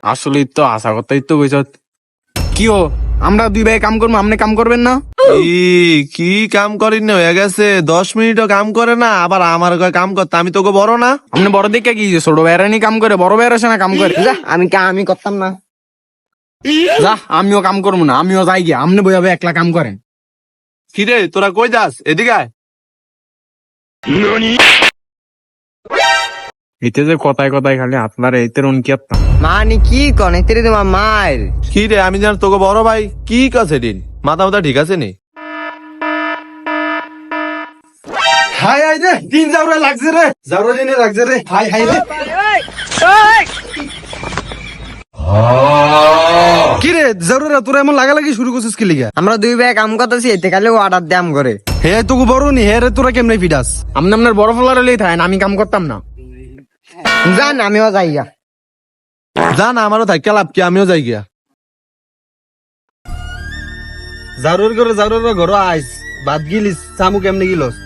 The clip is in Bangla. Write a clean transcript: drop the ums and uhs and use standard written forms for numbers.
আসলে তো আশা কথাই তো কইছ। কি ও আমরা দুই ভাই কাম করবো, আপনি কাম করবেন না? কি কাম করিন না হয়ে গেছে, 10 মিনিটও কাম করে না, আবার আমার কয় কাম করতে, আমি তোকে বড় না? আপনি বড় দেখে কি ছোট ভাইরানি কাম করে, বড় ভাইয়ের আসে না কাম করে? যা, আমি করতাম না। যা, আমিও কাম করবো না, আমিও যাই গিয়া, আপনি বইয়াবে একলা কাম করেন। কিরে তোরা কই যাস, এদিকে আয়। এতে যে কথায় কথায় খালি আপনার এতে উনকি আত্মা। মানে কি কন এতে তোমার মায়ের? কি রে, আমি জান তোকে বড় ভাই, কি কাছে দিন মাথা মাথা ঠিক আছে নি? হাই হাই রে, তিন জাউরা লাগছে রে, জাউরা দিনে লাগছে রে, হাই হাই রে। কি রে জাউরা, তোরা এমন লাগালাগি শুরু করছিস কি লিগা? আমরা দুই ভাই কাম করতেছি, এতে খালি অর্ডার দাম করে। হে তোকে বড় নি, হে রে তোরা কেমনে ফিডাস? আপনি আপনার বড় ফলার হলেই থাকেন, আমি কাম করতাম না। জান আমিও যাইয়া। জান আমারও থাকা লাভ কি, আমিও যাই গিয়া। জাউরার ঘরে ঘর আইস, বাদ গিলিস, চামু কেমনে গিলস?